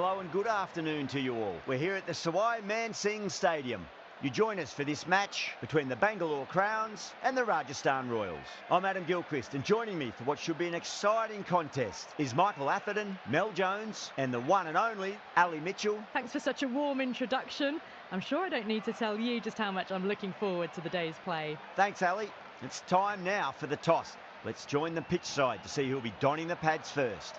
Hello and good afternoon to you all. We're here at the Shimon Singh Stadium. You join us for this match between the Bangalore Crowns and the Rajasthan Royals. I'm Adam Gilchrist, and joining me for what should be an exciting contest is Michael Atherton, Mel Jones and the one and only Ali Mitchell. Thanks for such a warm introduction. I'm sure I don't need to tell you just how much I'm looking forward to the day's play. Thanks, Ali. It's time now for the toss. Let's join the pitch side to see who'll be donning the pads first.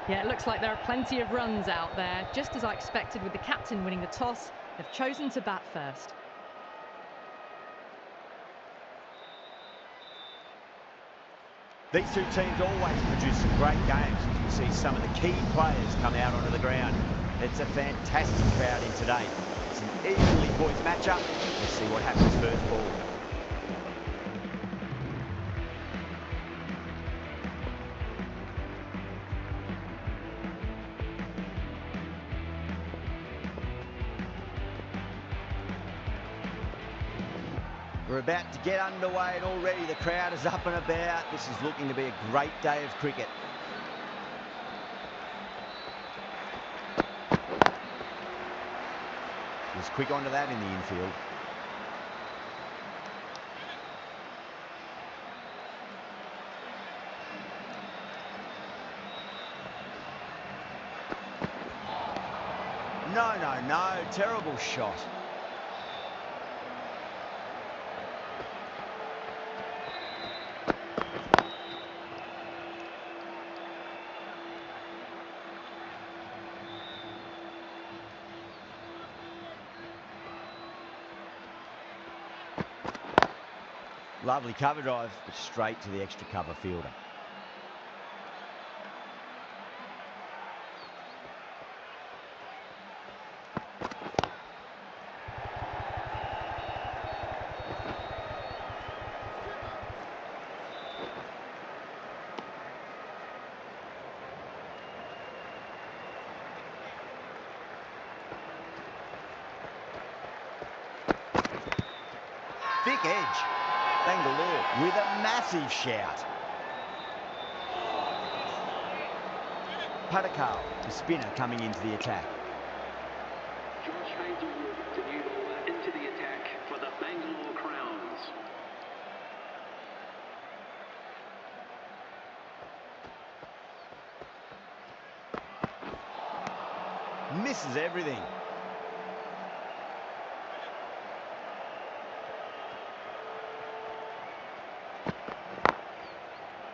Yeah, it looks like there are plenty of runs out there. Just as I expected with the captain winning the toss, they've chosen to bat first. These two teams always produce some great games as we see some of the key players come out onto the ground. It's a fantastic crowd in today. It's an evenly poised matchup. Let's see what happens first ball. We're about to get underway and already the crowd is up and about. This is looking to be a great day of cricket. Was quick onto that in the infield. No, terrible shot. Lovely cover drive, but straight to the extra cover fielder. Thick edge. Bangalore with a massive shout. Padakal, the spinner, coming into the attack. The new bowler into the attack for the Bangalore Crowns. Misses everything.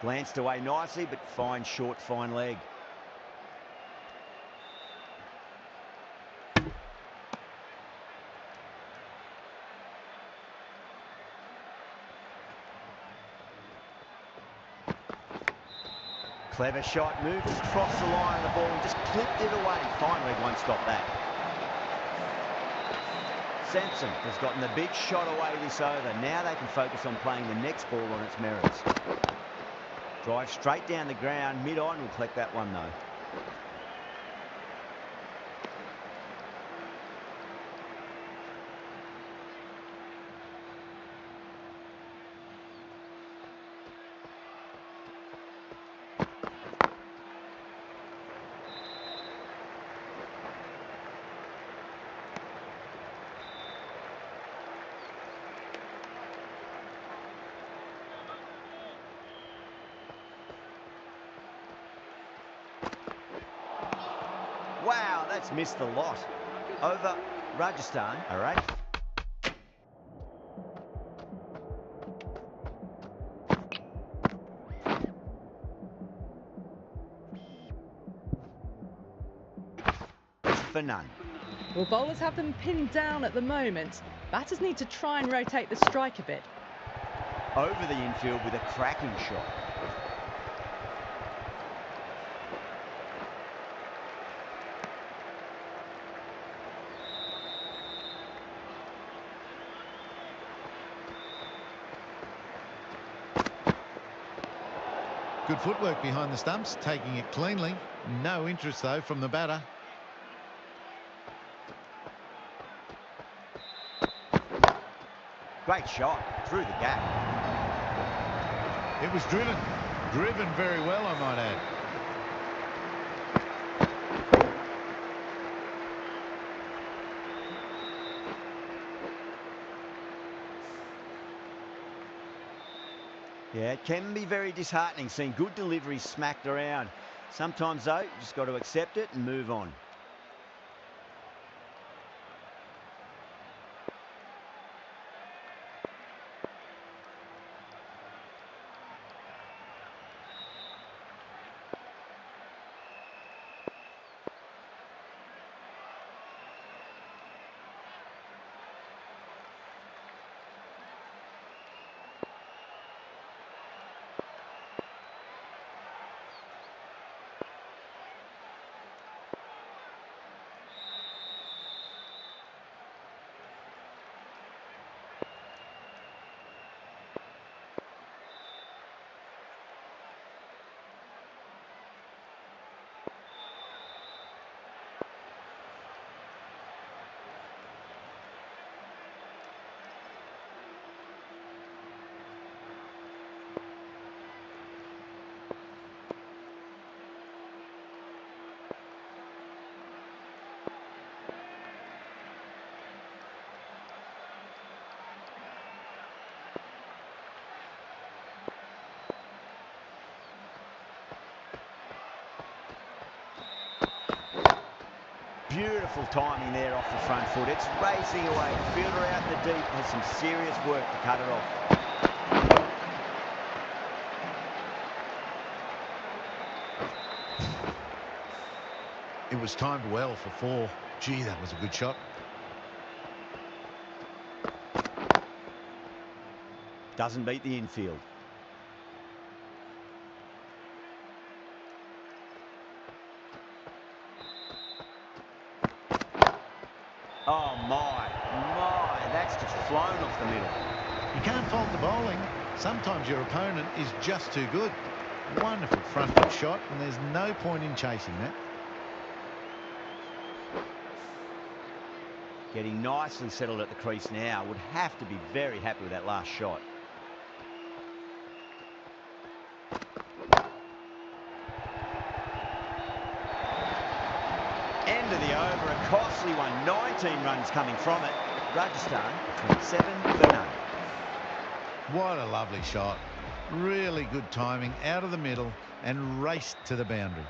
Glanced away nicely, but fine short, fine leg. Clever shot, moved across the line of the ball and just clipped it away. Fine leg won't stop that. Sampson has gotten the big shot away this over. Now they can focus on playing the next ball on its merits. Drive straight down the ground, mid-on, will collect that one though. Wow, that's missed the lot. Over Rajasthan, all right. For none. Well, bowlers have them pinned down at the moment. Batters need to try and rotate the strike a bit. Over the infield with a cracking shot. Good footwork behind the stumps, taking it cleanly. No interest, though, from the batter. Great shot through the gap. It was driven very well, I might add. Yeah, it can be very disheartening seeing good deliveries smacked around. Sometimes, though, you just got to accept it and move on. Beautiful timing there off the front foot. It's racing away. Fielder out in the deep has some serious work to cut it off. It was timed well for 4. Gee, that was a good shot. Doesn't beat the infield. Oh, my, that's just flown off the middle. You can't fault the bowling. Sometimes your opponent is just too good. Wonderful front foot shot, and there's no point in chasing that. Getting nicely settled at the crease now. Would have to be very happy with that last shot. End of the over, a costly one. 19 runs coming from it. Rajasthan 27 for none. What a lovely shot. Really good timing, out of the middle and raced to the boundary.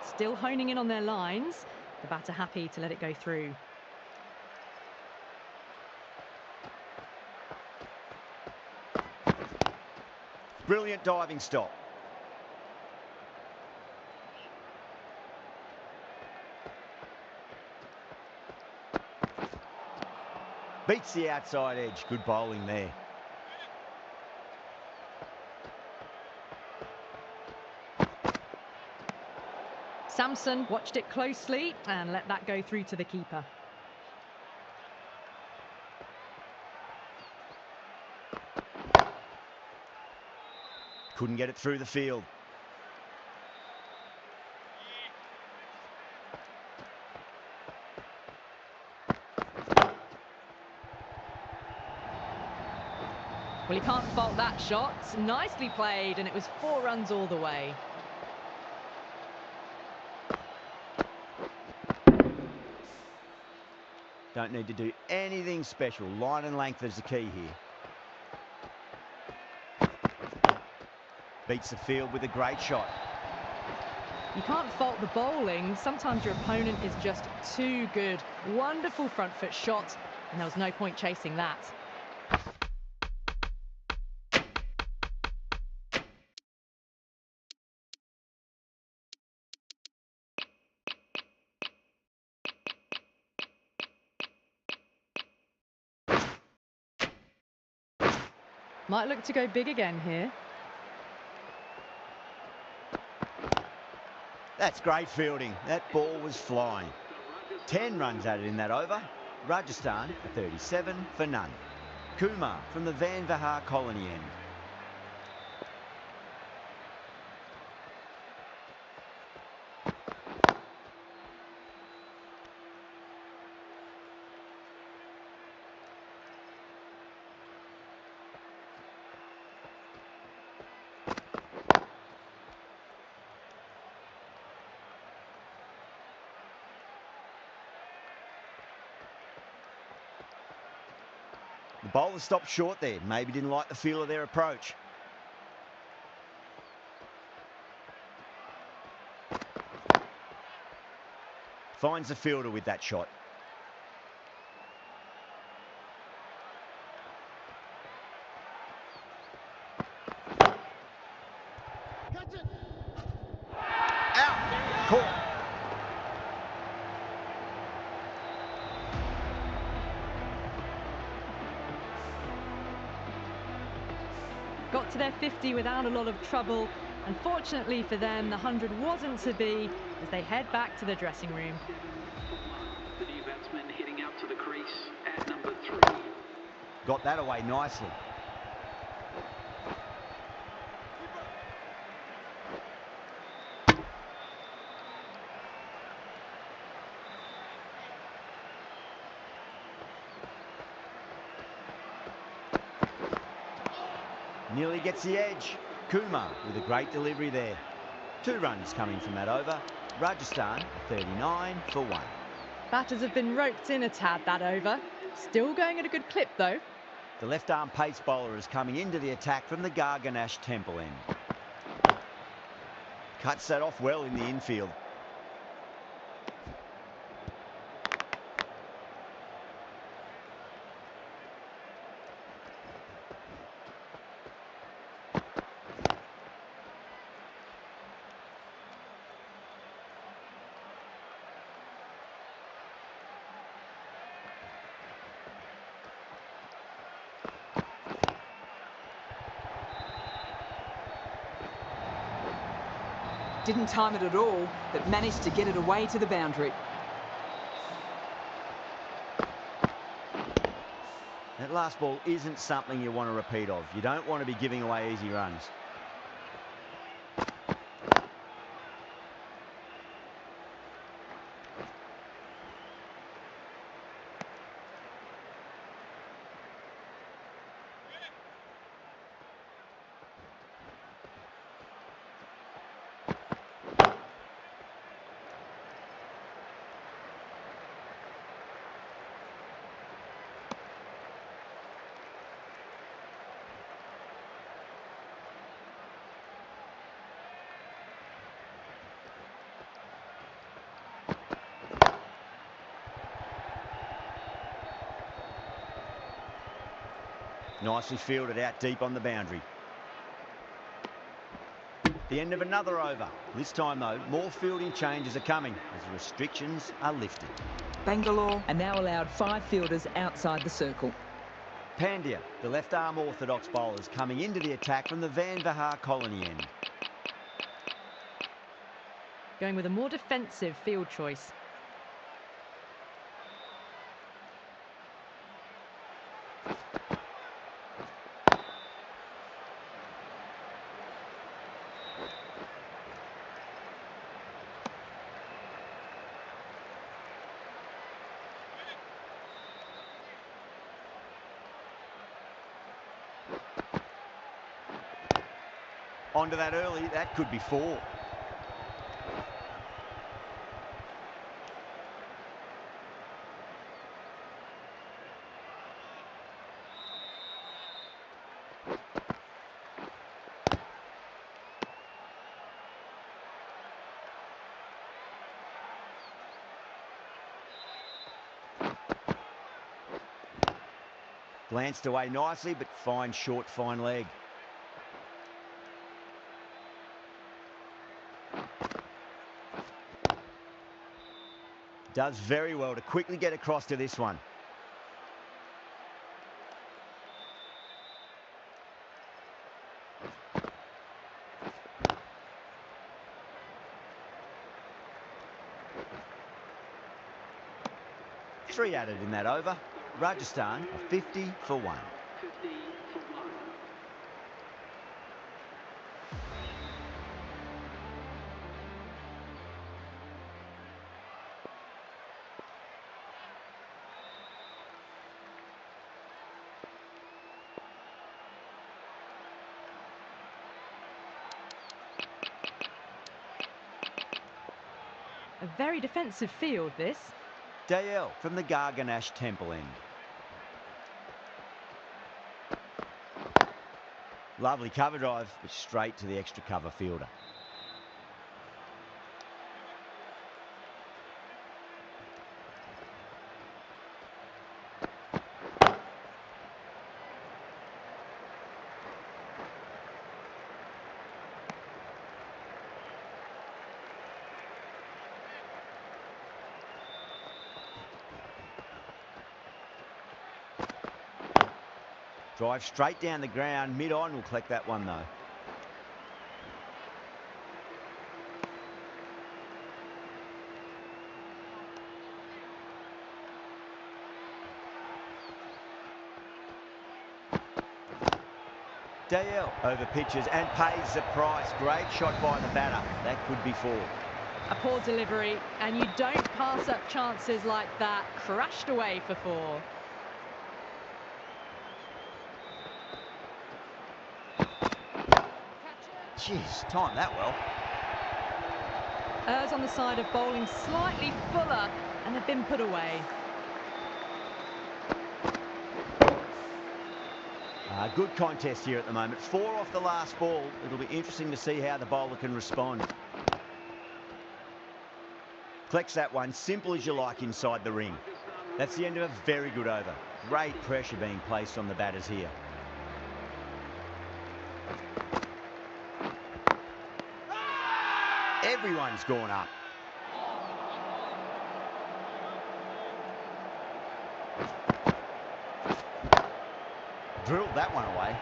Still honing in on their lines. The batter happy to let it go through. Brilliant diving stop. Beats the outside edge. Good bowling there. Samson watched it closely and let that go through to the keeper. Couldn't get it through the field. Well, you can't fault that shot. Nicely played, and it was 4 runs all the way. Don't need to do anything special. Line and length is the key here. Beats the field with a great shot. You can't fault the bowling. Sometimes your opponent is just too good. Wonderful front foot shot, and there was no point chasing that. Might look to go big again here. That's great fielding. That ball was flying. 10 runs added in that over. Rajasthan 37 for none. Kumar from the Vs Rr colony end. The bowler stopped short there. Maybe didn't like the feel of their approach. Finds the fielder with that shot. Out. Caught. Got to their 50 without a lot of trouble. Unfortunately for them, the 100 wasn't to be as they head back to the dressing room. The new batsman heading out to the crease at number 3. Got that away nicely. Nearly gets the edge. Kumar with a great delivery there. 2 runs coming from that over. Rajasthan 39 for 1. Batters have been roped in a tad that over. Still going at a good clip though. The left-arm pace bowler is coming into the attack from the Garganash Temple end. Cuts that off well in the infield. Didn't time it at all, but managed to get it away to the boundary. That last ball isn't something you want to repeat of. You don't want to be giving away easy runs. Nicely fielded out deep on the boundary. The end of another over. This time, though, more fielding changes are coming as the restrictions are lifted. Bangalore are now allowed 5 fielders outside the circle. Pandya, the left-arm orthodox bowlers, coming into the attack from the Van Vihar colony end. Going with a more defensive field choice. Onto that early, that could be 4. Glanced away nicely, but fine short, fine leg. Does very well to quickly get across to this one. Three added in that over. Rajasthan are 50 for 1. 50 for 1. A very defensive field, this. Dayal from the Garganash Temple end. Lovely cover drive, but straight to the extra cover fielder. Drive straight down the ground, mid-on will collect that one though. Dale over pitches and pays the price. Great shot by the batter. That could be four. A poor delivery, and you don't pass up chances like that. Crashed away for four. Jeez, timed that well. Errs on the side of bowling slightly fuller, and they've been put away. Good contest here at the moment. 4 off the last ball. It'll be interesting to see how the bowler can respond. Collects that one, simple as you like inside the ring. That's the end of a very good over. Great pressure being placed on the batters here. Everyone's gone up. Drilled that one away.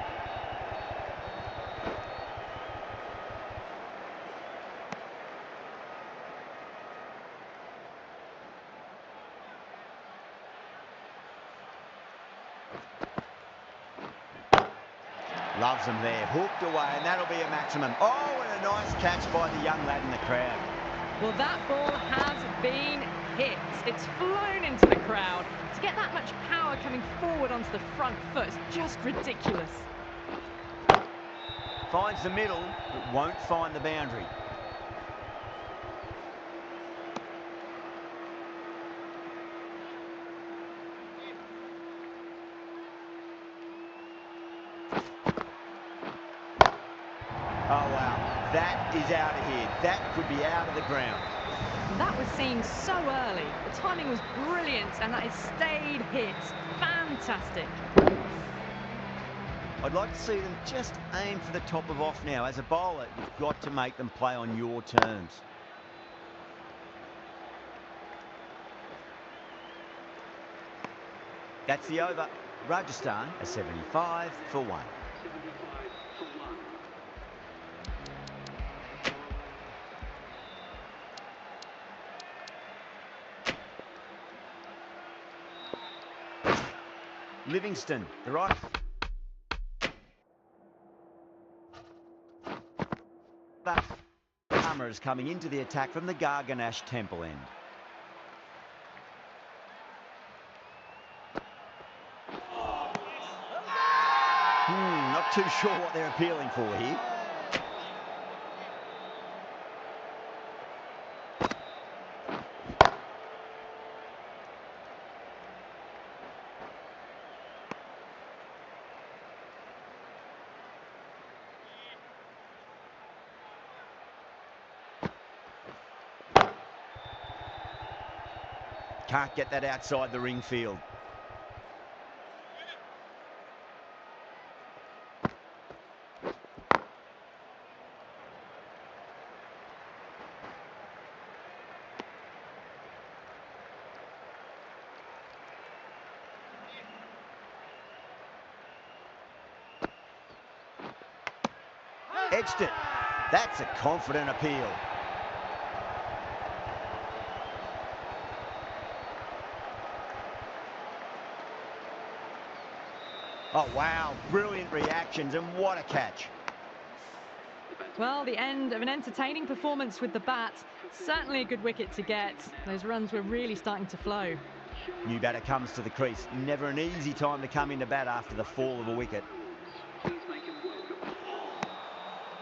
Loves them there, hooked away, and that'll be a maximum. Oh, and a nice catch by the young lad in the crowd. Well, that ball has been hit. It's flown into the crowd. To get that much power coming forward onto the front foot is just ridiculous. Finds the middle, but won't find the boundary. Oh, wow. That is out of here. That could be out of the ground. That was seen so early. The timing was brilliant, and that has stayed hit. Fantastic. I'd like to see them just aim for the top of off now. As a bowler, you've got to make them play on your terms. That's the over. Rajasthan a 75 for 1. 75 for 1. Livingston, the right. Farmer is coming into the attack from the Garganash Temple end. Not too sure what they're appealing for here. Can't get that outside the ring field. Edged it. That's a confident appeal. Oh, wow. Brilliant reactions, and what a catch. Well, the end of an entertaining performance with the bat. Certainly a good wicket to get. Those runs were really starting to flow. New batter comes to the crease. Never an easy time to come into bat after the fall of a wicket. Please make him welcome.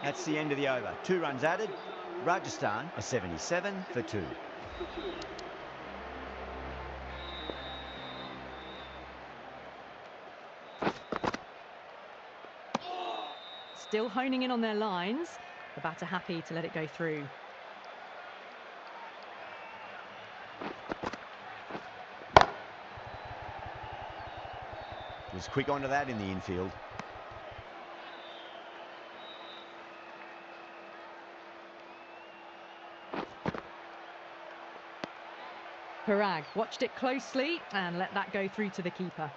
That's the end of the over. 2 runs added. Rajasthan a 77 for 2. still honing in on their lines. The batter happy to let it go through. Was quick onto that in the infield. Parag watched it closely and let that go through to the keeper.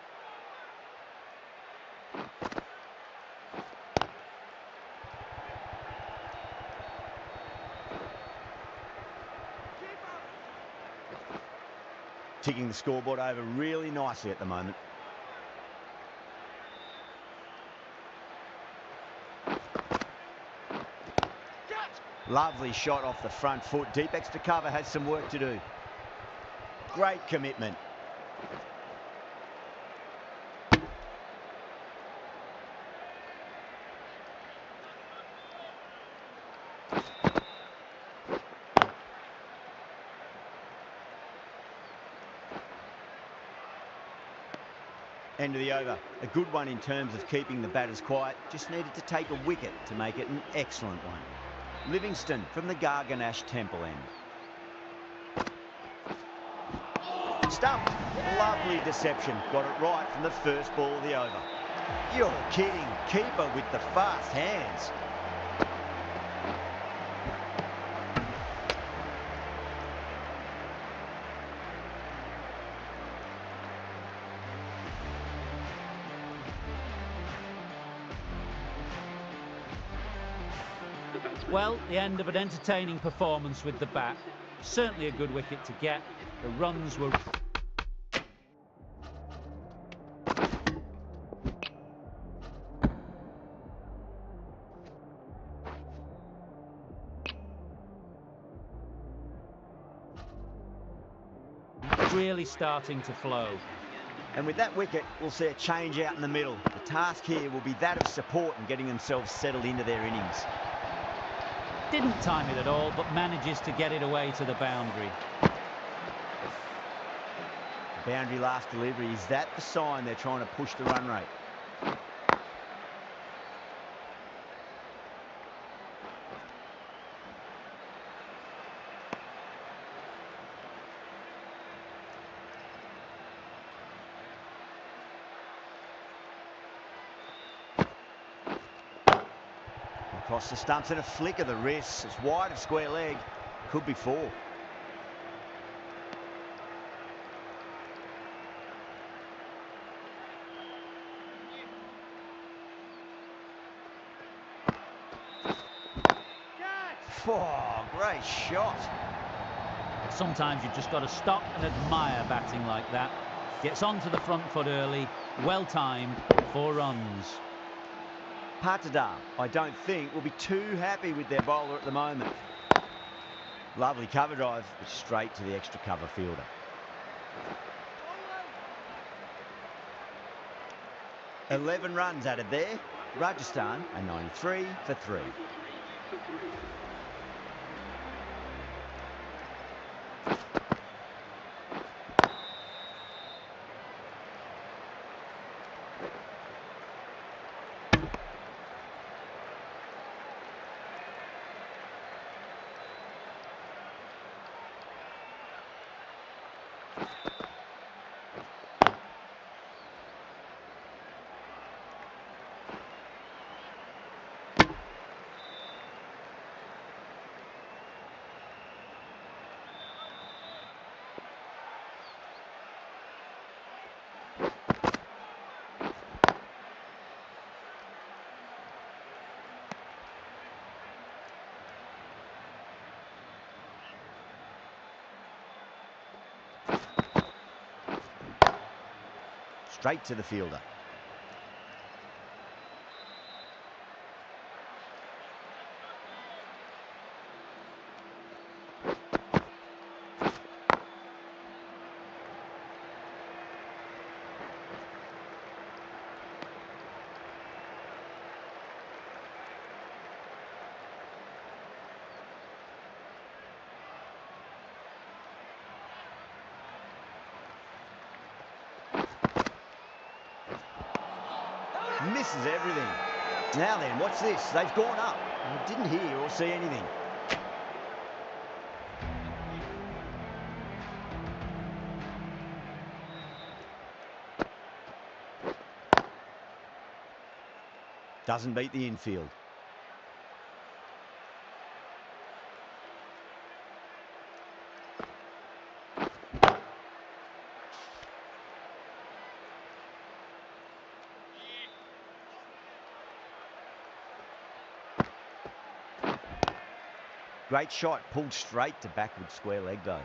Ticking the scoreboard over really nicely at the moment. Lovely shot off the front foot. Deep extra cover has some work to do. Great commitment. End of the over. A good one in terms of keeping the batters quiet. Just needed to take a wicket to make it an excellent one. Livingston from the Garganash Temple end. Stumped. Lovely deception. Got it right from the first ball of the over. You're kidding. Keeper with the fast hands. Well, the end of an entertaining performance with the bat. Certainly a good wicket to get. The runs were... really starting to flow. And with that wicket, we'll see a change out in the middle. The task here will be that of support and getting themselves settled into their innings. Didn't time it at all, but manages to get it away to the boundary. Boundary last delivery, is that the sign they're trying to push the run rate? Across the stumps and a flick of the wrist. It's wide of square leg. Could be 4. Oh, great shot. Sometimes you've just got to stop and admire batting like that. Gets onto the front foot early, well timed, 4 runs. Patadar, I don't think, will be too happy with their bowler at the moment. Lovely cover drive, but straight to the extra cover fielder. "11 runs added there. Rajasthan are 93 for 3. Straight to the fielder. Misses everything. Now then, what's this? They've gone up. I didn't hear or see anything. Doesn't beat the infield. Great shot, pulled straight to backward square leg though.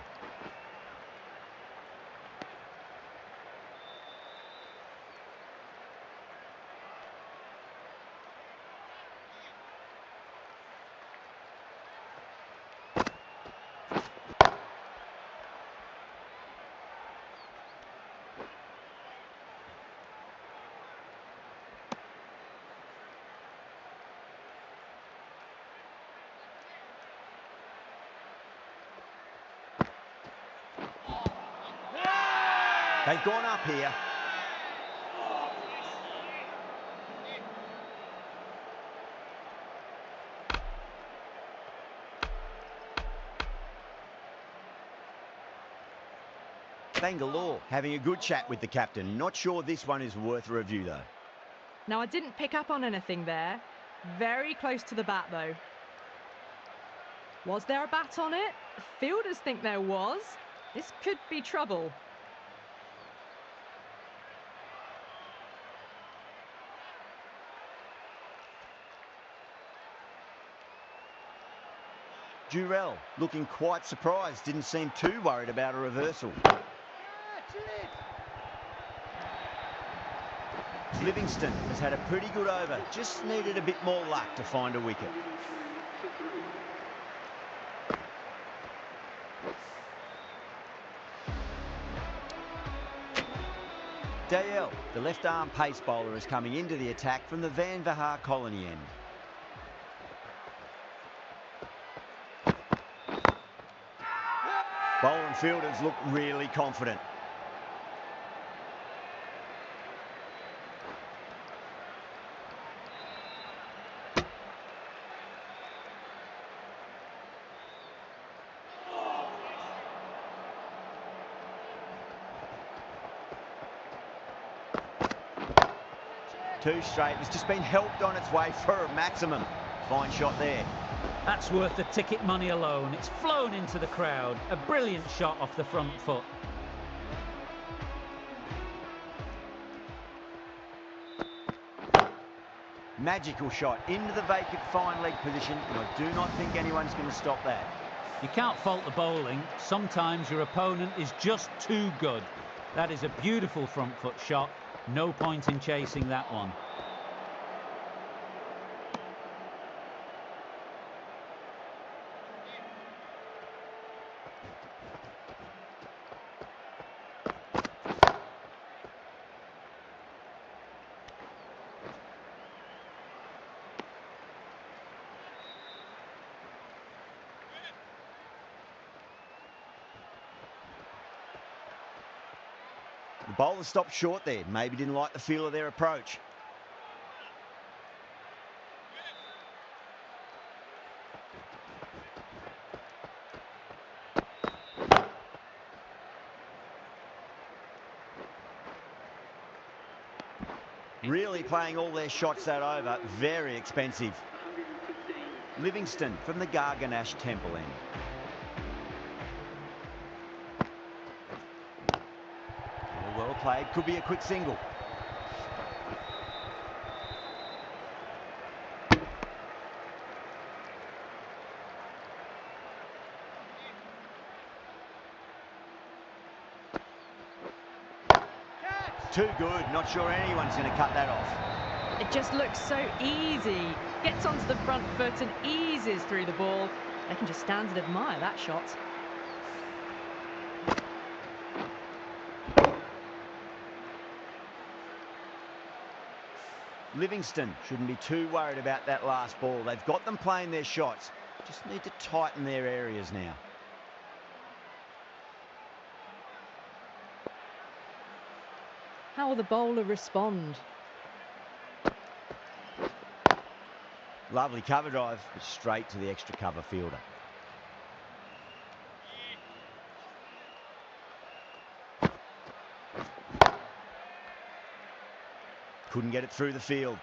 They've gone up here. Bangalore having a good chat with the captain. Not sure this one is worth a review though. Now, I didn't pick up on anything there. Very close to the bat though. Was there a bat on it? Fielders think there was. This could be trouble. Durrell looking quite surprised, didn't seem too worried about a reversal. Livingston has had a pretty good over, just needed a bit more luck to find a wicket. Dale, the left-arm pace bowler, is coming into the attack from the Van Vahar colony end. Bowler and fielders look really confident. Two straight. It's just been helped on its way for a maximum. Fine shot there. That's worth the ticket money alone. It's flown into the crowd. A brilliant shot off the front foot. Magical shot into the vacant fine leg position, and I do not think anyone's going to stop that. You can't fault the bowling. Sometimes your opponent is just too good. That is a beautiful front foot shot. No point in chasing that one. The bowler stopped short there. Maybe didn't like the feel of their approach. Really playing all their shots that over. Very expensive. Livingston from the Garganash Temple end. Well played. Could be a quick single. Too good. Not sure anyone's going to cut that off. It just looks so easy. Gets onto the front foot and eases through the ball. They can just stand and admire that shot. Livingston shouldn't be too worried about that last ball. They've got them playing their shots. Just need to tighten their areas now. How will the bowler respond? Lovely cover drive, but straight to the extra cover fielder. Couldn't get it through the field.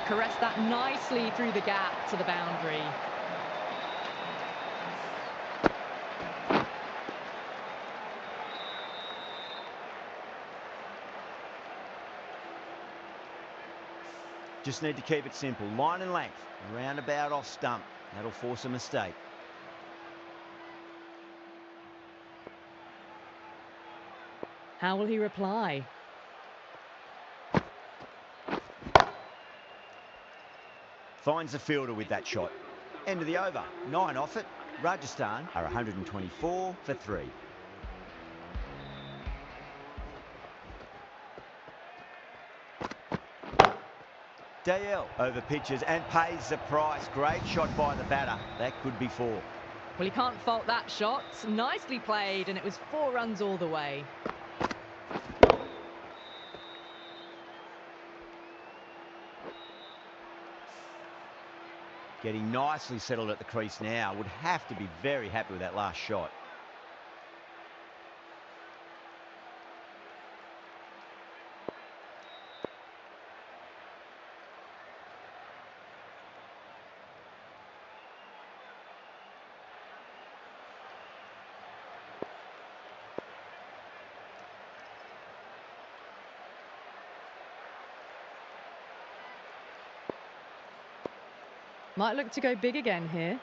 Caressed that nicely through the gap to the boundary. Just need to keep it simple. Line and length. Roundabout off stump. That'll force a mistake. How will he reply? Finds the fielder with that shot. End of the over. 9 off it. Rajasthan are 124 for 3. Dale over pitches and pays the price. Great shot by the batter. That could be 4. Well, he can't fault that shot. Nicely played, and it was 4 runs all the way. Getting nicely settled at the crease now. Would have to be very happy with that last shot. Might look to go big again here.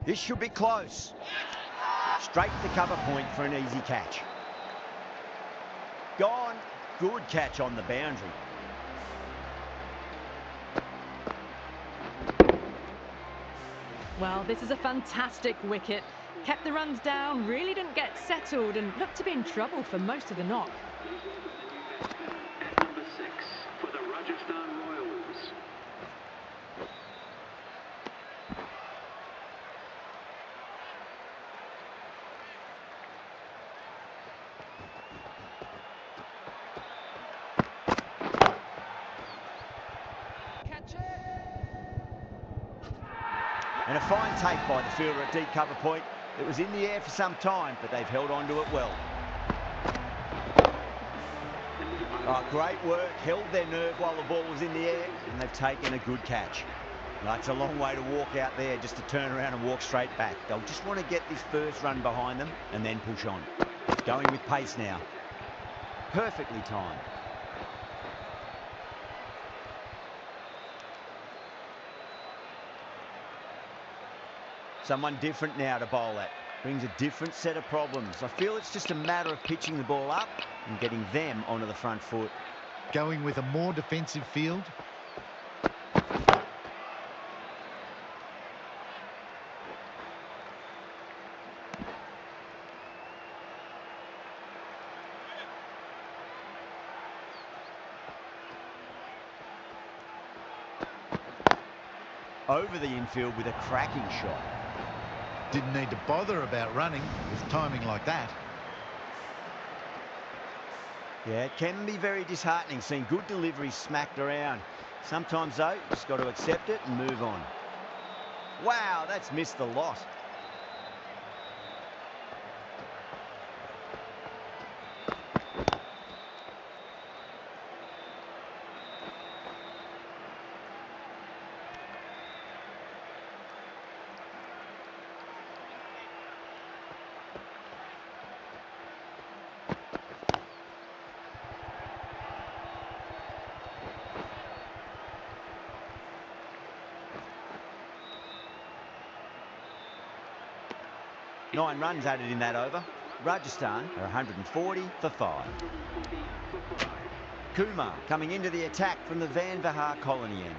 This should be close. Straight to cover point for an easy catch. Gone. Good catch on the boundary. Well, this is a fantastic wicket. Kept the runs down, really didn't get settled, and looked to be in trouble for most of the knock. At number 6 for the Rajasthan Royals. And a fine take by the fielder at deep cover point. It was in the air for some time, but they've held on to it well. Oh, great work. Held their nerve while the ball was in the air, and they've taken a good catch. That's a long way to walk out there just to turn around and walk straight back. They'll just want to get this first run behind them and then push on. Going with pace now. Perfectly timed. Someone different now to bowl at. Brings a different set of problems. I feel it's just a matter of pitching the ball up and getting them onto the front foot. Going with a more defensive field. Over the infield with a cracking shot. Didn't need to bother about running with timing like that. Yeah, it can be very disheartening seeing good deliveries smacked around. Sometimes, though, you just got to accept it and move on. Wow, that's missed the lot. 9 runs added in that over. Rajasthan are 140 for 5. Kumar coming into the attack from the Van Vihar colony end.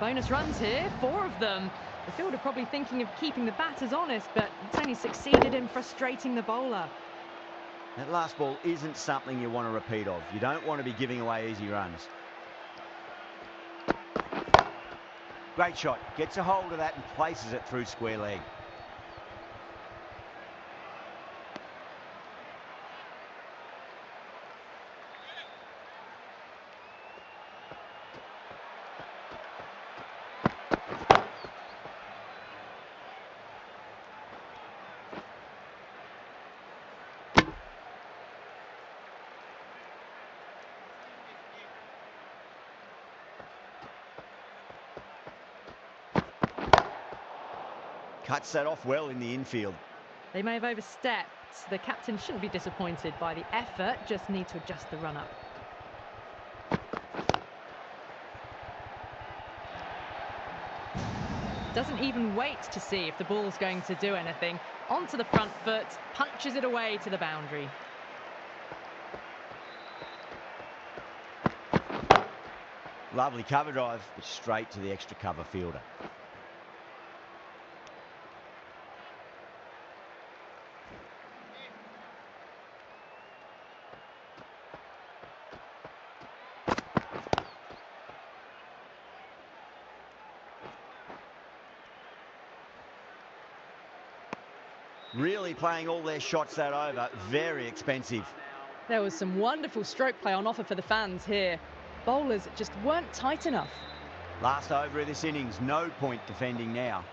Bonus runs here, 4 of them. The fielder probably thinking of keeping the batters honest, but it's only succeeded in frustrating the bowler. That last ball isn't something you want to repeat of. You don't want to be giving away easy runs. Great shot. Gets a hold of that and places it through square leg. Cuts that off well in the infield. They may have overstepped. The captain shouldn't be disappointed by the effort, just need to adjust the run-up. Doesn't even wait to see if the ball's going to do anything. Onto the front foot, punches it away to the boundary. Lovely cover drive, but straight to the extra cover fielder. Really playing all their shots that over. Very expensive. There was some wonderful stroke play on offer for the fans here. Bowlers just weren't tight enough. Last over of this innings, no point defending now.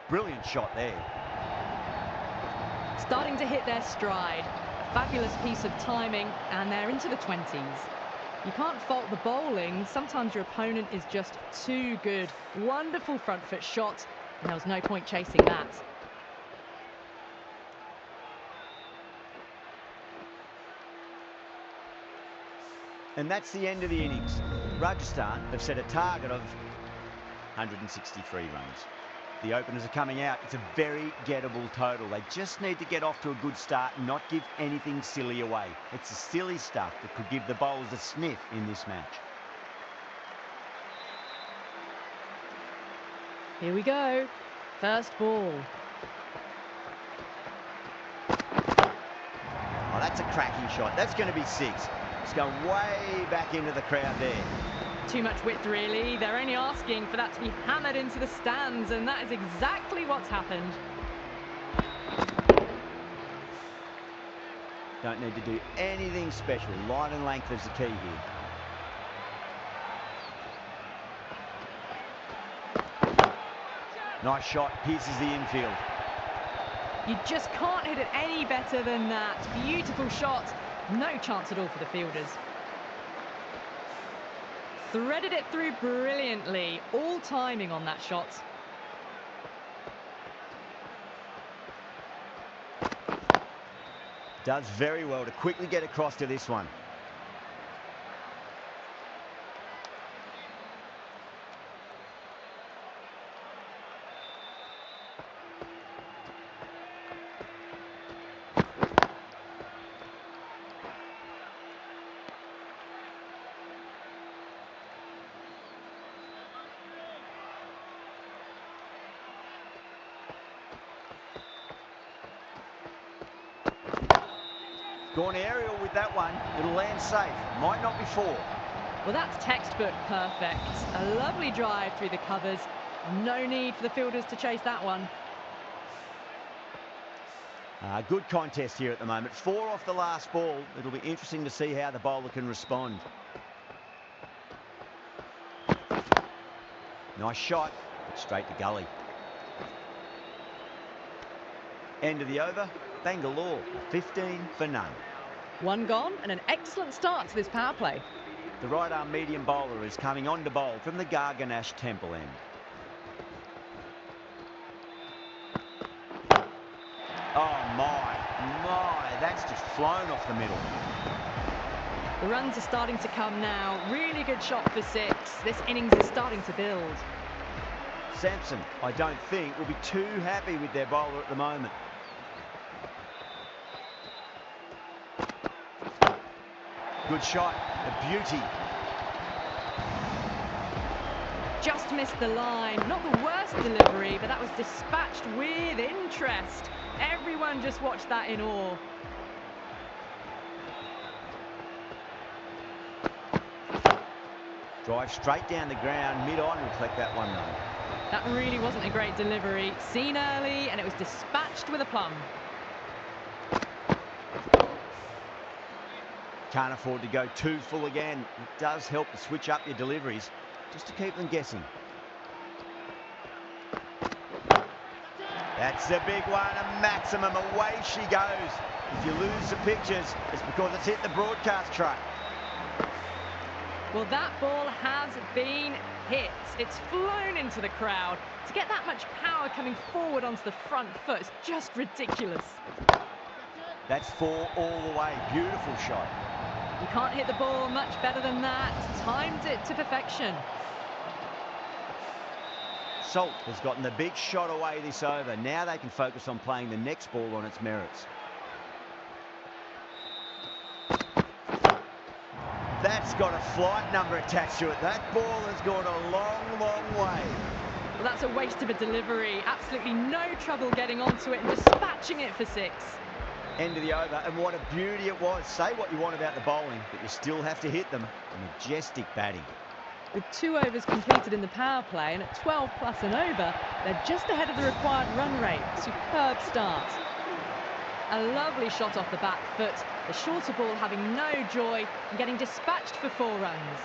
Brilliant shot there. Starting to hit their stride. A fabulous piece of timing, and they're into the 20s. You can't fault the bowling. Sometimes your opponent is just too good. Wonderful front foot shot, and there was no point chasing that. And that's the end of the innings. Rajasthan have set a target of 163 runs. The openers are coming out. It's a very gettable total. They just need to get off to a good start and not give anything silly away. It's the silly stuff that could give the bowlers a sniff in this match. Here we go. First ball. Oh, that's a cracking shot. That's going to be 6. It's going way back into the crowd there. Too much width, really. They're only asking for that to be hammered into the stands, and that is exactly what's happened. Don't need to do anything special. Line and length is the key here. Nice shot, pierces the infield. You just can't hit it any better than that. Beautiful shot. No chance at all for the fielders. Threaded it through brilliantly. All timing on that shot. Does very well to quickly get across to this one. Gone aerial with that one. It'll land safe. Might not be four. Well, that's textbook perfect. A lovely drive through the covers. No need for the fielders to chase that one. Good contest here at the moment. 4 off the last ball. It'll be interesting to see how the bowler can respond. Nice shot, but straight to gully. End of the over. Bangalore, 15 for none. 1 gone and an excellent start to this power play. The right arm medium bowler is coming on to bowl from the Garganash Temple end. Oh my, that's just flown off the middle. The runs are starting to come now. Really good shot for 6. This innings is starting to build. Sampson, I don't think, will be too happy with their bowler at the moment. Good shot, a beauty. Just missed the line. Not the worst delivery, but that was dispatched with interest. Everyone just watched that in awe. Drive straight down the ground, mid-on will collect that one though. That really wasn't a great delivery. Seen early, and it was dispatched with a plum. Can't afford to go too full again. It does help to switch up your deliveries, just to keep them guessing. That's a big one, a maximum. Away she goes. If you lose the pictures, it's because it's hit the broadcast truck. Well, that ball has been hit. It's flown into the crowd. To get that much power coming forward onto the front foot is just ridiculous. That's 4 all the way. Beautiful shot. You can't hit the ball much better than that. Timed it to perfection. Salt has gotten the big shot away this over. Now they can focus on playing the next ball on its merits. That's got a flight number attached to it. That ball has gone a long, long way. Well, that's a waste of a delivery. Absolutely no trouble getting onto it and dispatching it for 6. End of the over, and what a beauty it was. Say what you want about the bowling, but you still have to hit them. Majestic batting. With 2 overs completed in the power play and at 12 plus and over, they're just ahead of the required run rate. Superb start. A lovely shot off the back foot. The shorter ball having no joy and getting dispatched for 4 runs.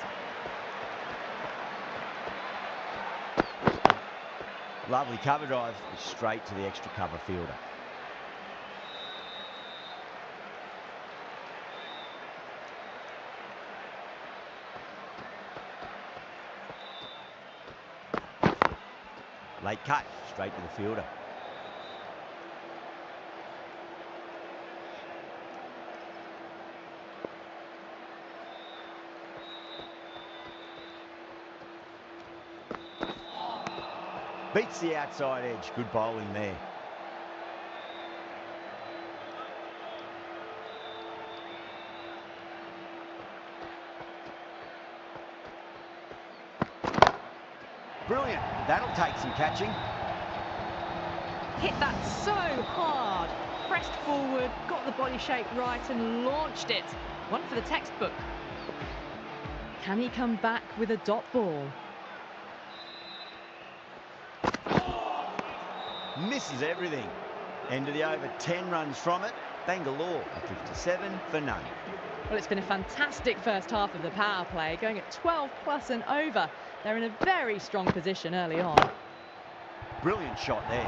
Lovely cover drive, straight to the extra cover fielder. Late cut, straight to the fielder. Beats the outside edge. Good bowling there. Brilliant. That'll take some catching. Hit that so hard. Pressed forward, got the body shape right and launched it. One for the textbook. Can he come back with a dot ball? Misses everything. End of the over, 10 runs from it. Bangalore, 57 for none. Well, it's been a fantastic first half of the power play, going at 12 plus and over. They're in a very strong position early on. Brilliant shot there.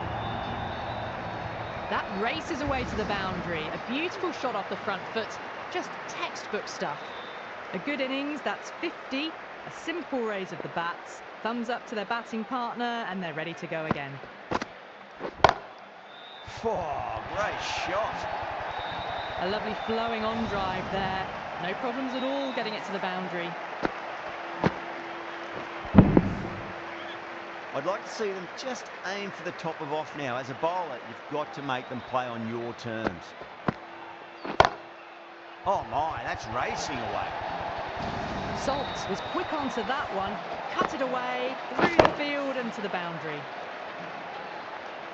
That races away to the boundary. A beautiful shot off the front foot. Just textbook stuff. A good innings, that's 50. A simple raise of the bats. Thumbs up to their batting partner, and they're ready to go again. Oh, great shot. A lovely flowing on drive there. No problems at all getting it to the boundary. I'd like to see them just aim for the top of off now. As a bowler, you've got to make them play on your terms. Oh my, that's racing away. Salt was quick onto that one, cut it away, through the field and to the boundary.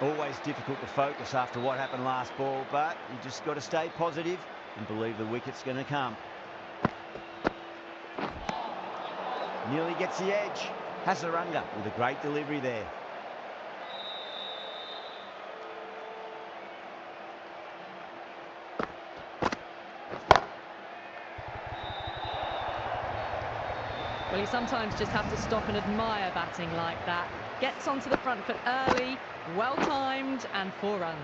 Always difficult to focus after what happened last ball, but you just got to stay positive and believe the wicket's going to come. Nearly gets the edge. Hasaranga with a great delivery there. Well, you sometimes just have to stop and admire batting like that. Gets onto the front foot early, well timed, and 4 runs.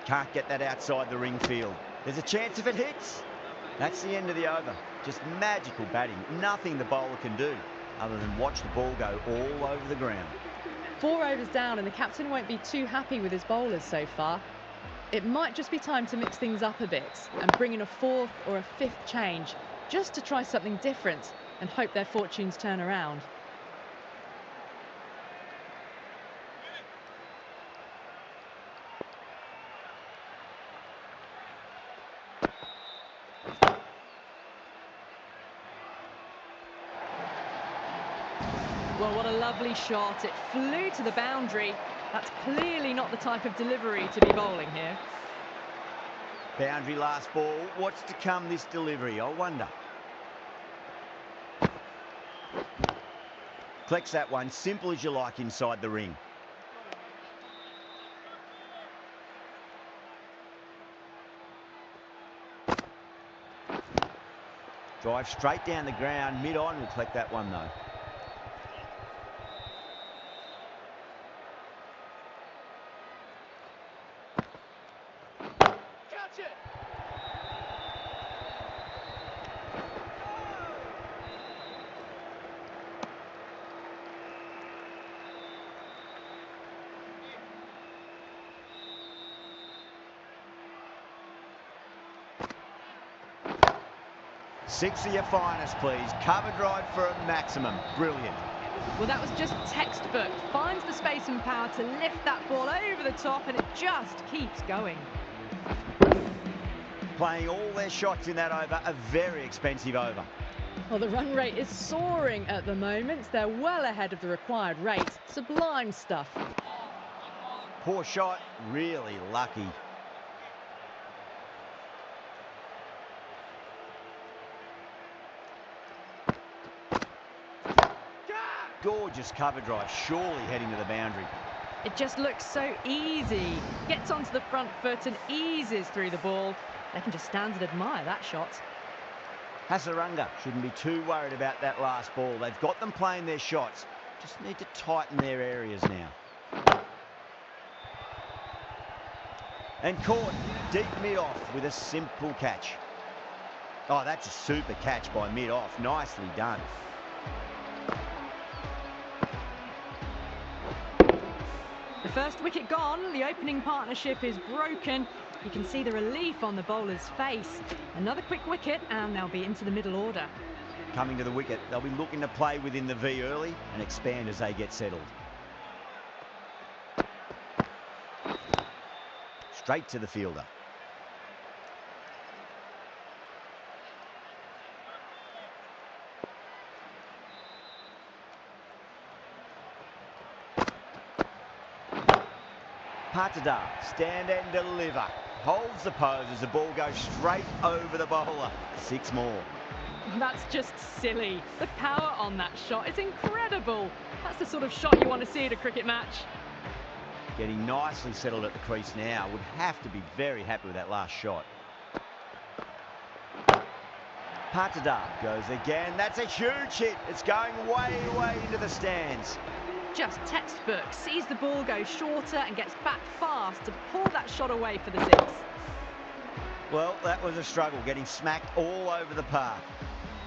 Can't get that outside the ring field. There's a chance if it hits. That's the end of the over. Just magical batting. Nothing the bowler can do other than watch the ball go all over the ground. 4 overs down and the captain won't be too happy with his bowlers so far. It might just be time to mix things up a bit and bring in a 4th or a 5th change just to try something different and hope their fortunes turn around. Well, what a lovely shot. It flew to the boundary. That's clearly not the type of delivery to be bowling here. Boundary last ball. What's to come this delivery, I wonder. Collects that one, simple as you like inside the ring. Drive straight down the ground, mid-on will collect that one though. Six of your finest, please. Cover drive for a maximum. Brilliant. Well, that was just textbook. Finds the space and power to lift that ball over the top, and it just keeps going. Playing all their shots in that over, a very expensive over. Well, the run rate is soaring at the moment. They're well ahead of the required rate. Sublime stuff. Poor shot, really lucky. Gorgeous cover drive, surely heading to the boundary. It just looks so easy. Gets onto the front foot and eases through the ball. They can just stand and admire that shot. Hasaranga shouldn't be too worried about that last ball. They've got them playing their shots. Just need to tighten their areas now. And caught deep mid-off with a simple catch. Oh, that's a super catch by mid-off. Nicely done. The first wicket gone, the opening partnership is broken. You can see the relief on the bowler's face. Another quick wicket and they'll be into the middle order. Coming to the wicket, they'll be looking to play within the V early and expand as they get settled. Straight to the fielder. Patadar, stand and deliver. Holds the pose as the ball goes straight over the bowler. 6 more. That's just silly. The power on that shot is incredible. That's the sort of shot you want to see at a cricket match. Getting nicely settled at the crease now. Would have to be very happy with that last shot. Patadar goes again. That's a huge hit. It's going way, way into the stands. just textbook. Sees the ball go shorter and gets back fast to pull that shot away for the six. Well, that was a struggle, getting smacked all over the park.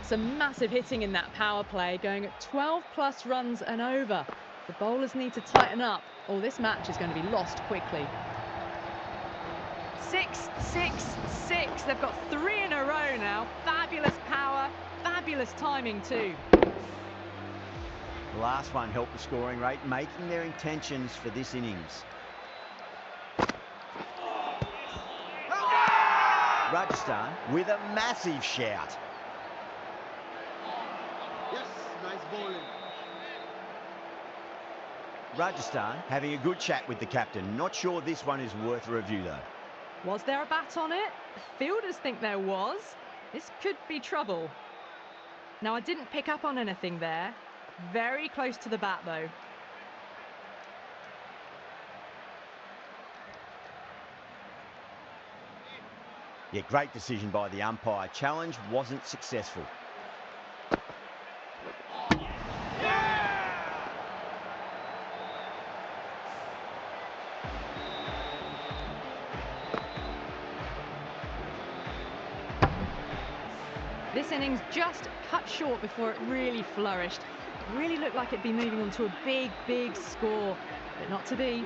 Some massive hitting in that power play, going at 12 plus runs and over. The bowlers need to tighten up, or this match is going to be lost quickly. 6, 6, 6. They've got 3 in a row now. Fabulous power, fabulous timing too. The last one helped the scoring rate, making their intentions for this innings. Rajasthan with a massive shout. Yes, nice bowling. Rajasthan having a good chat with the captain. Not sure this one is worth a review though. Was there a bat on it? Fielders think there was. This could be trouble. Now, I didn't pick up on anything there. Very close to the bat though. Yeah, great decision by the umpire. Challenge wasn't successful. This innings just cut short before it really flourished. It really looked like it'd be moving on to a big, big score, but not to be.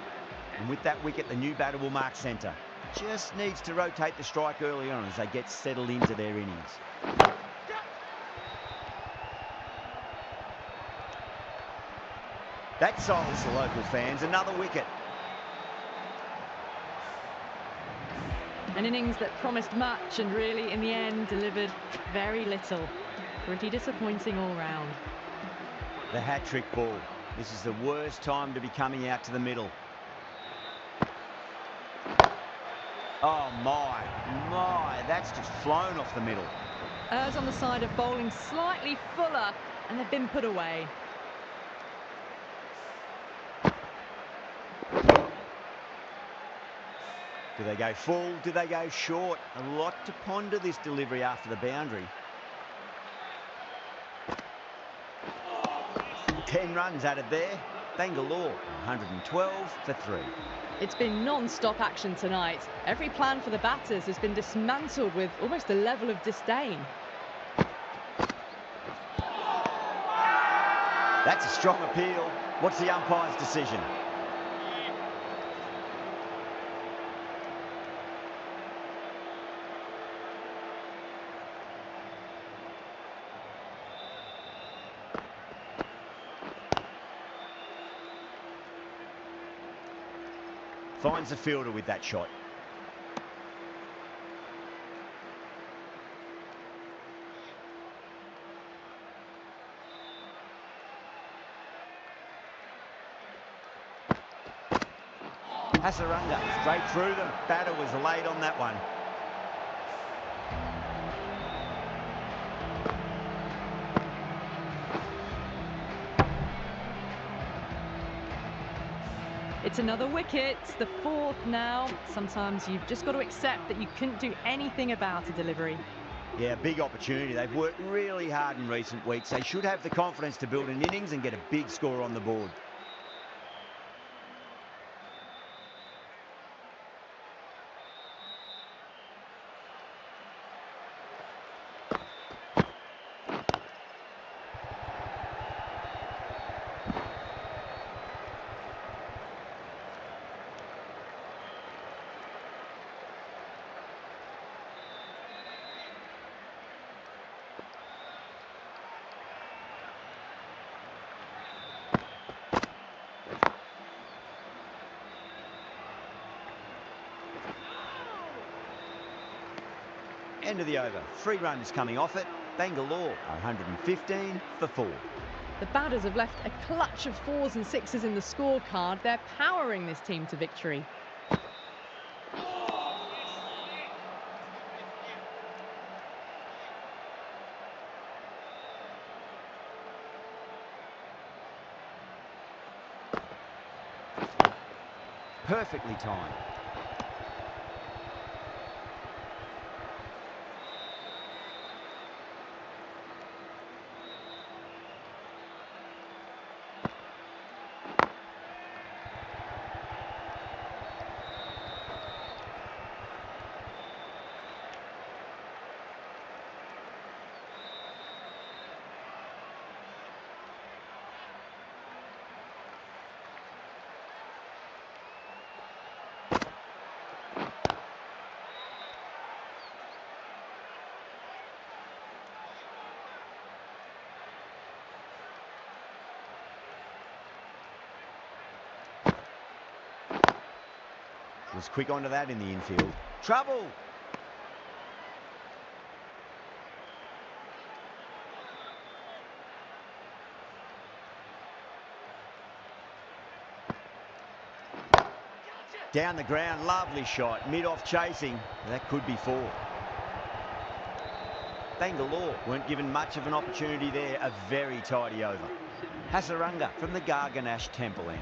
And with that wicket, the new batter will mark centre. Just needs to rotate the strike early on as they get settled into their innings. That silenced the local fans. Another wicket. An innings that promised much and really, in the end, delivered very little. Pretty disappointing all round. The hat-trick ball. This is the worst time to be coming out to the middle. Oh my, that's just flown off the middle. Errs on the side of bowling slightly fuller, and they've been put away. Do they go full? Do they go short? A lot to ponder this delivery after the boundary. 10 runs added there. Bangalore, 112 for 3. It's been non-stop action tonight. Every plan for the batters has been dismantled with almost a level of disdain. That's a strong appeal. What's the umpire's decision? Finds the fielder with that shot. Hasaranga straight through them. Batter was late on that one. It's another wicket, the 4th now. Sometimes you've just got to accept that you couldn't do anything about a delivery. Yeah, big opportunity. They've worked really hard in recent weeks. They should have the confidence to build an innings and get a big score on the board. End of the over. 3 runs coming off it. Bangalore, 115 for 4. The batters have left a clutch of 4s and 6s in the scorecard. They're powering this team to victory. Perfectly timed. Was quick onto that in the infield. Trouble! Down the ground, lovely shot. Mid-off chasing. That could be 4. Bangalore weren't given much of an opportunity there. A very tidy over. Hasaranga from the Garganash Temple end.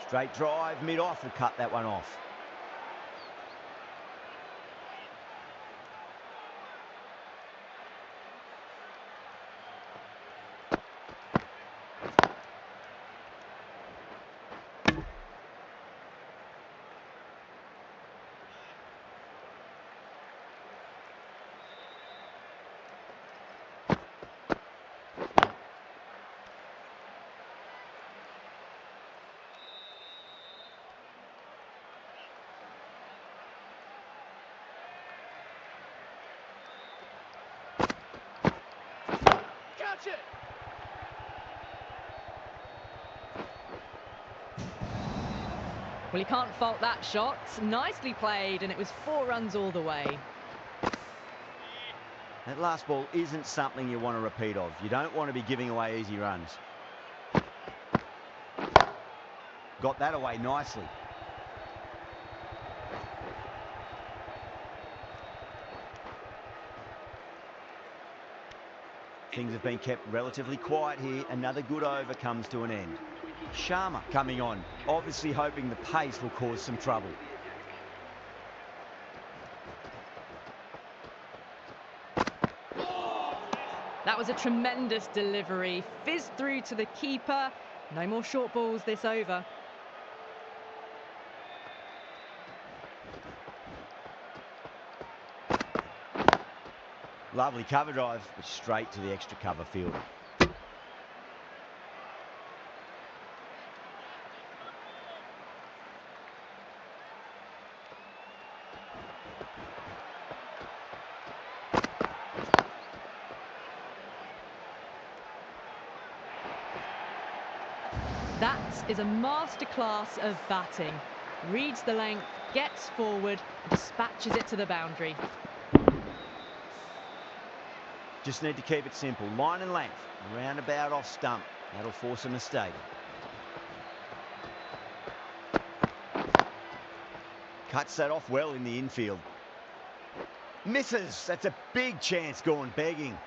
Straight drive, mid-off will cut that one off. Well, you can't fault that shot. Nicely played, and it was 4 runs all the way. That last ball isn't something you want to repeat of. You don't want to be giving away easy runs. Got that away nicely. Things have been kept relatively quiet here. Another good over comes to an end. Sharma coming on, obviously hoping the pace will cause some trouble. That was a tremendous delivery. Fizzed through to the keeper. No more short balls this over. Lovely cover drive, but straight to the extra cover fielder. That is a masterclass of batting. Reads the length, gets forward, dispatches it to the boundary. Just need to keep it simple. Line and length, roundabout off stump. That'll force a mistake. Cuts that off well in the infield. Misses. That's a big chance gone begging.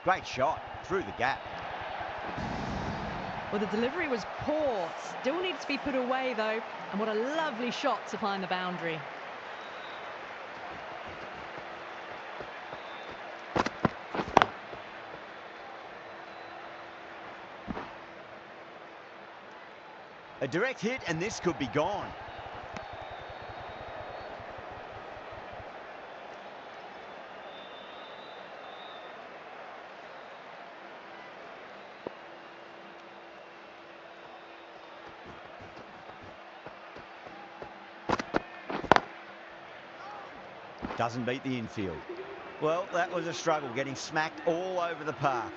Great shot through the gap. Well, the delivery was poor. Still needs to be put away, though. And what a lovely shot to find the boundary. A direct hit, and this could be gone. Doesn't beat the infield. Well, that was a struggle, getting smacked all over the park.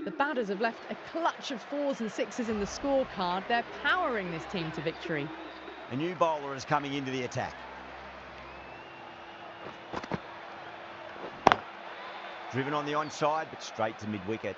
The batters have left a clutch of 4s and 6s in the scorecard. They're powering this team to victory. A new bowler is coming into the attack. Driven on the onside, but straight to mid-wicket.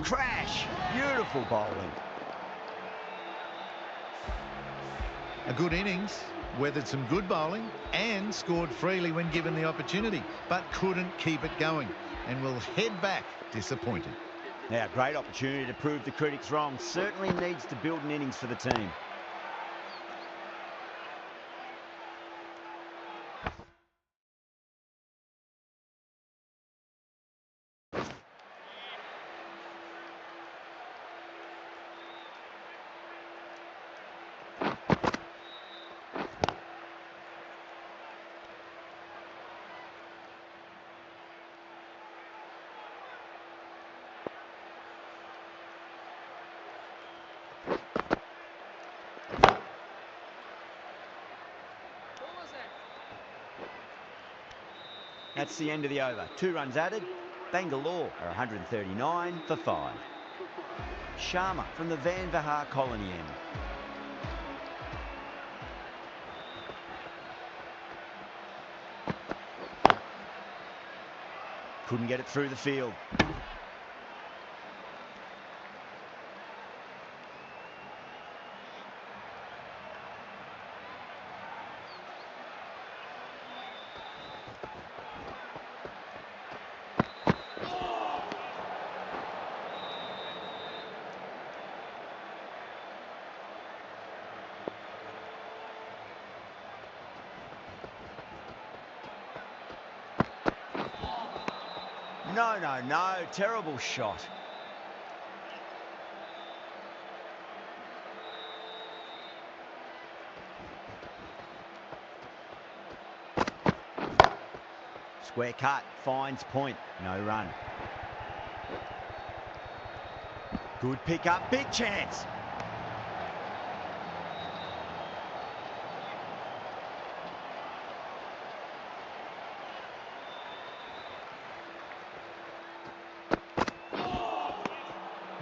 Crash! Beautiful bowling. A good innings, weathered some good bowling and scored freely when given the opportunity, but couldn't keep it going and will head back disappointed. Now, great opportunity to prove the critics wrong. Certainly needs to build an innings for the team. That's the end of the over. 2 runs added. Bangalore are 139 for 5. Sharma from the Van Vihar colony end. Couldn't get it through the field. No. Terrible shot. Square cut, finds point, no run. Good pick up, big chance.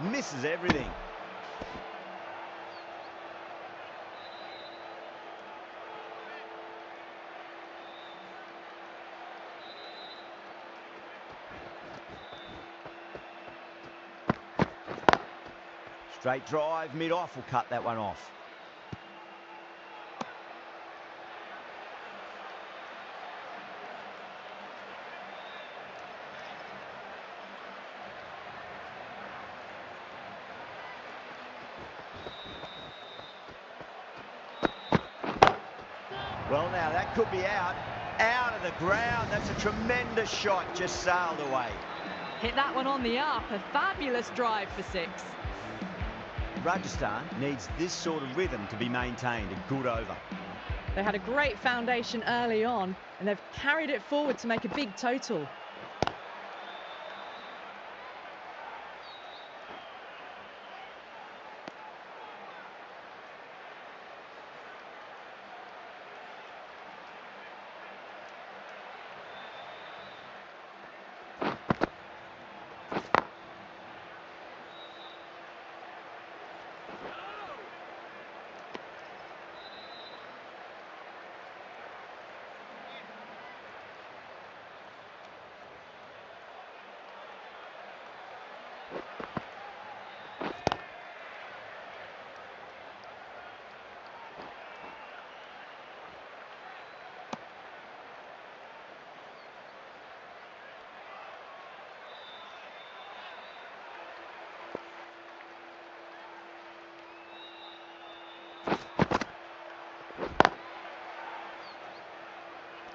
Misses everything. Straight drive, mid-off will cut that one off. Well, now that could be out of the ground. That's a tremendous shot, just sailed away. Hit that one on the up, a fabulous drive for 6. Rajasthan needs this sort of rhythm to be maintained. A good over. They had a great foundation early on, and they've carried it forward to make a big total.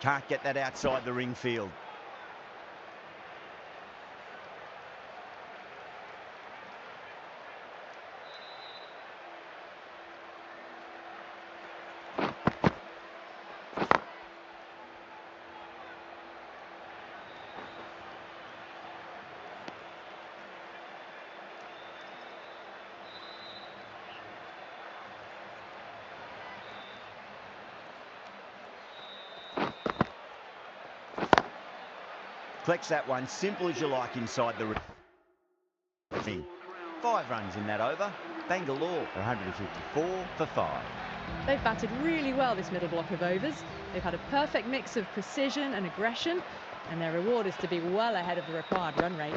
Can't get that outside the ring field. Collects that one, simple as you like, inside the ring. 5 runs in that over. Bangalore are 154 for 5. They've batted really well this middle block of overs. They've had a perfect mix of precision and aggression, and their reward is to be well ahead of the required run rate.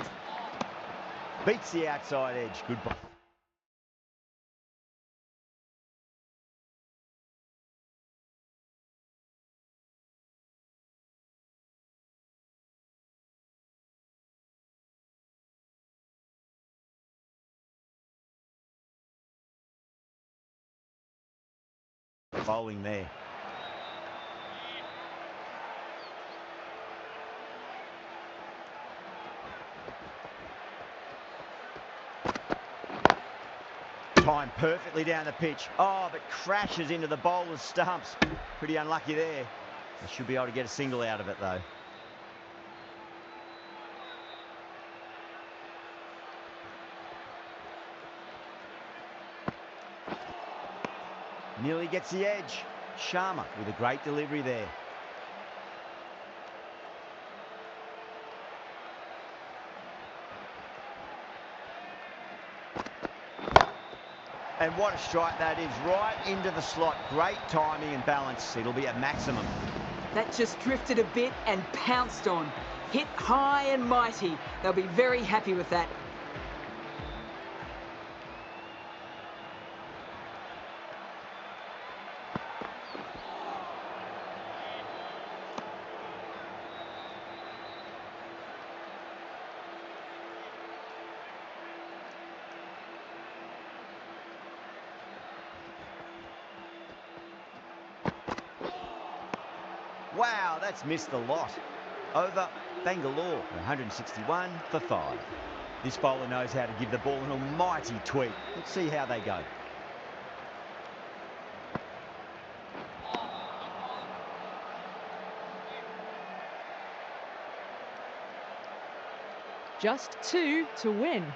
Beats the outside edge. Good ball. Bowling there. Timed perfectly down the pitch. Oh, but crashes into the bowler's stumps. Pretty unlucky there. They should be able to get a single out of it, though. Nearly gets the edge. Sharma with a great delivery there. And what a strike that is, right into the slot. Great timing and balance. It'll be at maximum. That just drifted a bit and pounced on. Hit high and mighty. They'll be very happy with that. Wow, that's missed a lot. Over. Bangalore, 161 for 5. This bowler knows how to give the ball an almighty tweak. Let's see how they go. Just 2 to win.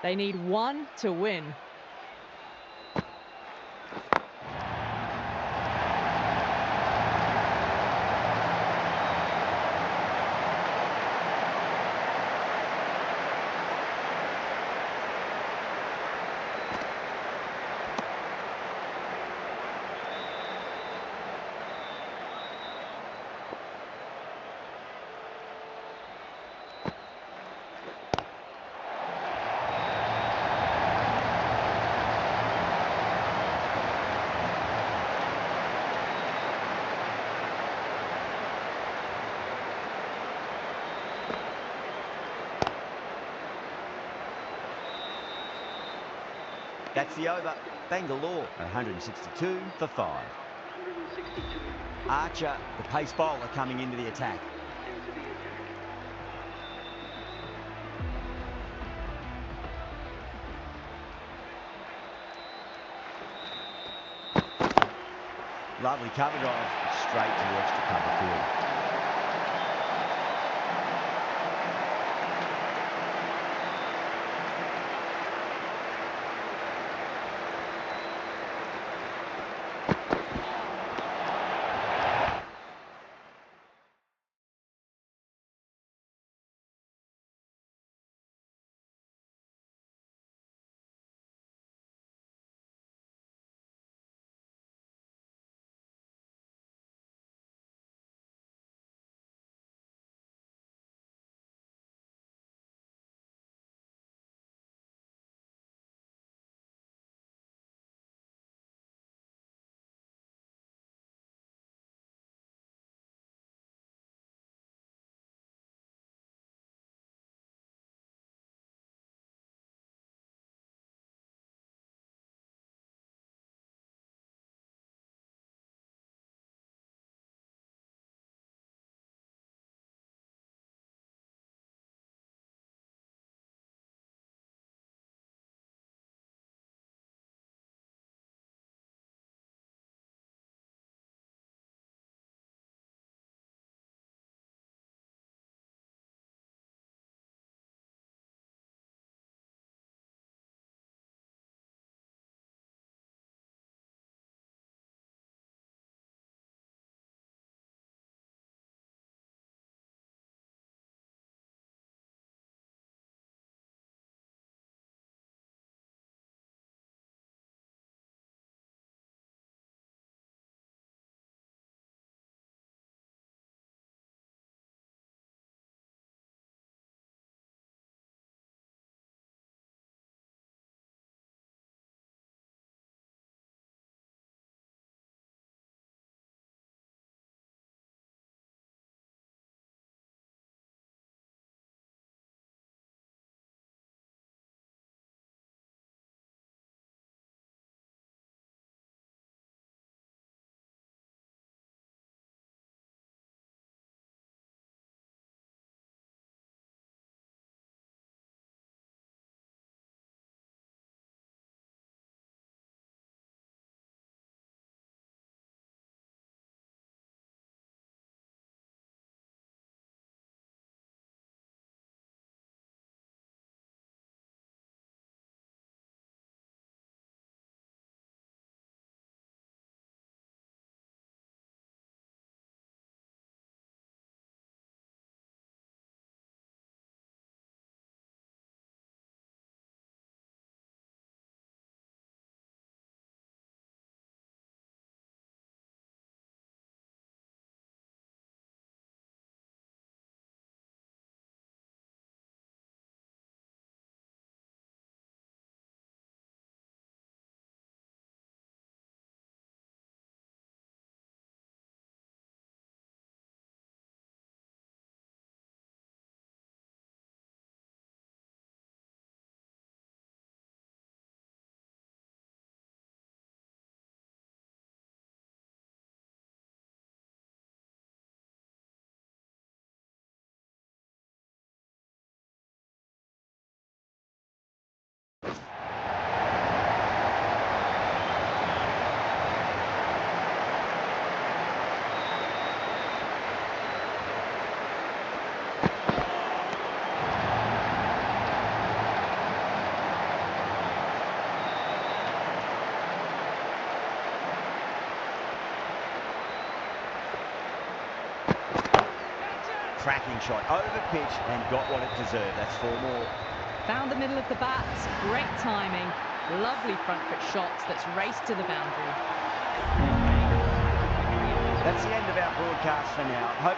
They need 1 to win. That's the over. Bangalore, 162 for 5. Archer, the pace bowler, coming into the attack. Lovely cover drive, straight to the extra cover field. cracking shot over pitch and got what it deserved. That's 4 more. Found the middle of the bat, great timing, lovely front foot shots that's raced to the boundary. That's the end of our broadcast for now. Hope